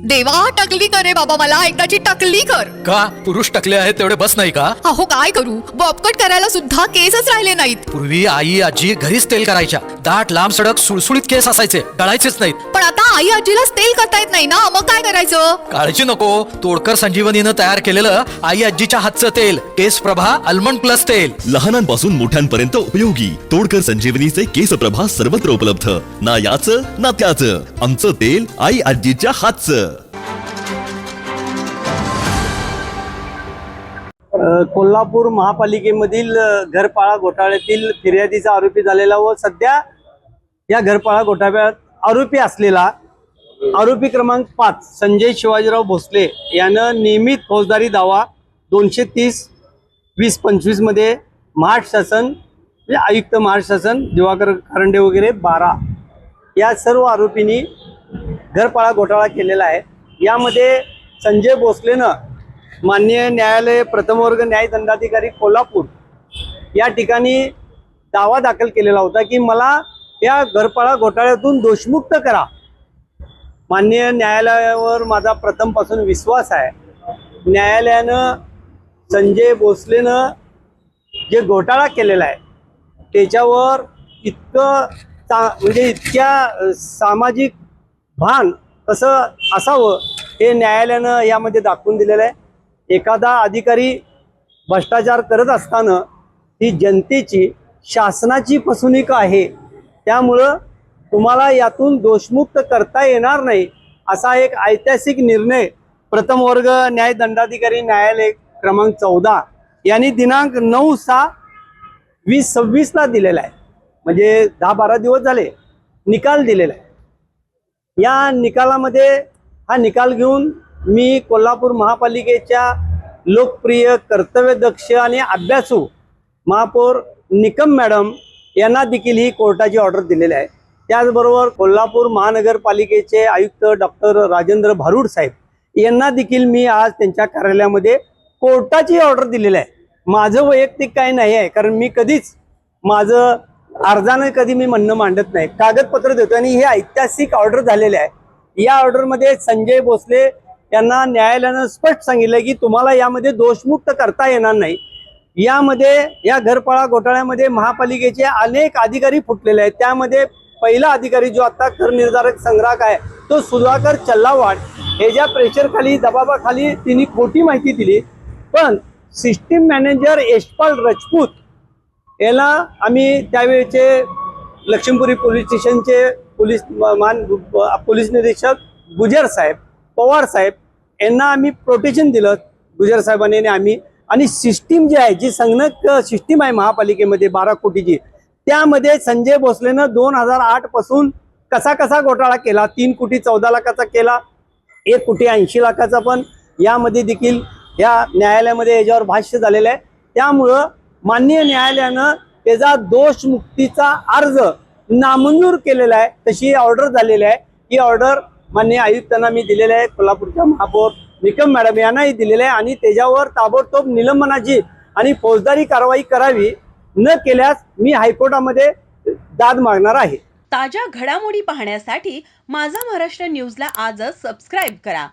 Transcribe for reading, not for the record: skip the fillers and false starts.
देवा टकली कर रे बाबा, मला एकदाची टकली कर. का पुरुष टकले आहेत तेवढे बस नाही का? अहो काय करू, बॉबकट करायला सुद्धा केसच राहिले नाहीत. पूर्वी आई आजी घरीच तेल करायच्या. दाट लांब सडक सुळसुळीत केस असायचे, डळायचेच नाहीत. पण आता आई आजीलाच तेल करता येत नाही ना, मग काय करायचं? काळजी नको, तोडकर संजीवनीनं तयार केलेलं आई आजीच्या हातचं तेल केस प्रभा आल्मंड प्लस तेल. लहानांपासून मोठ्यांपर्यंत उपयोगी तोडकर संजीवनीचे केस प्रभा सर्वत्र उपलब्ध. ना याचं ना त्याचं, आमचं तेल आई आजीच्या हातचं. कोल्हापूर महापालिकेमधील घरपाळा घोटाळ्यातील फिर्यादीचा आरोपी झालेला व सध्या या घरपाळा घोटाळ्यात आरोपी असलेला आरोपी क्रमांक 5 संजय शिवाजीराव भोसले यानं नियमित फौजदारी दावा 230/2025 मध्ये महाराष्ट्र शासन म्हणजे आयुक्त महाराष्ट्र शासन दिवाकर कारंडे वगैरे 12 या सर्व आरोपींनी घरपाळा घोटाळा केलेला आहे. यामध्ये संजय भोसलेनं माननीय न्यायालय प्रथम वर्ग न्यायदंडाधिकारी कोल्हापूर या ठिकाणी दावा दाखल केलेला होता की मला या घरपाळा घोटाळ्यातून दोषमुक्त करा. माननीय न्यायालयावर माझा प्रथमपासून विश्वास आहे. न्यायालयानं संजय भोसलेनं जे घोटाळा केलेला आहे त्याच्यावर म्हणजे इतक्या सामाजिक भान कसं असावं हे न्यायालयानं यामध्ये दाखवून दिलेलं आहे. एखादा अधिकारी भ्रष्टाचार करत असताना ही जनतेची शासनाची फसवणूक आहे, त्यामुळं तुम्हाला यातून दोषमुक्त करता येणार नाही असा एक ऐतिहासिक निर्णय प्रथम वर्ग न्यायदंडाधिकारी न्यायालय क्रमांक 14 यांनी दिनांक 9/6/2026 ला दिलेला आहे. म्हणजे 10-12 दिवस झाले निकाल दिलेला आहे. या निकालामध्ये हा निकाल घेऊन मी कोल्हापूर महापालिकेच्या लोकप्रिय कर्तव्यदक्ष आणि अभ्यासू महापौर निकम मॅडम यांना देखील ही कोर्टाची ऑर्डर दिलेली आहे. त्याचबरोबर कोल्हापूर महानगरपालिकेचे आयुक्त डॉक्टर राजेंद्र भारूड साहेब यांना देखील मी आज त्यांच्या कार्यालयामध्ये कोर्टाची ऑर्डर दिलेली आहे. माझं वैयक्तिक काही नाही आहे, कारण मी कधीच माझं अर्जाने कधी मी म्हणणं मांडत नाही, कागदपत्र देतो. आणि हे ऐतिहासिक ऑर्डर झालेले आहे. या ऑर्डरमध्ये संजय भोसले यांना न्यायालयानं स्पष्ट सांगितलं की तुम्हाला यामध्ये दोषमुक्त करता येणार नाही. यामध्ये या घरपाळा घोटाळ्यामध्ये महापालिकेचे अनेक अधिकारी फुटलेले आहेत. त्यामध्ये पहिला अधिकारी जो आता कर निर्धारक संग्राहक आहे तो सुधाकर चल्लावाड ह्याच्या प्रेशरखाली दबावाखाली तिने खोटी माहिती दिली. पण सिस्टीम मॅनेजर यशपाल राजपूत याला आम्ही त्यावेळेचे लक्ष्मीपुरी पोलीस स्टेशनचे पोलीस निरीक्षक गुजर साहेब पवार साहेब यांना आम्ही प्रोटेक्शन दिलं. गुजर साहेबांनी आम्ही आणि सिस्टीम जी आहे, जी संगणक सिस्टीम आहे महापालिकेमध्ये 12 कोटीची, त्यामध्ये संजय भोसलेनं 2008 पासून कसा घोटाळा केला. 3,14 लाखाचा केला, 1,80,00,000 पण यामध्ये देखील या न्यायालयामध्ये याच्यावर भाष्य झालेलं आहे. त्यामुळं माननीय न्यायालयानं त्याचा दोषमुक्तीचा अर्ज नामंजूर केलेला आहे. तशी ऑर्डर झालेली आहे. ही ऑर्डर माननीय आयुक्तांना मी दिलेली आहे, कोल्हापूरच्या महापौर निकम मॅडम यांनाही दिलेले आहे. आणि त्याच्यावर ताबडतोब निलंबनाची आणि फौजदारी कारवाई करावी, न केल्यास मी हायकोर्टामध्ये दाद मागणार आहे. ताज्या घडामोडी पाहण्यासाठी माझा महाराष्ट्र न्यूजला आजच सबस्क्राईब करा.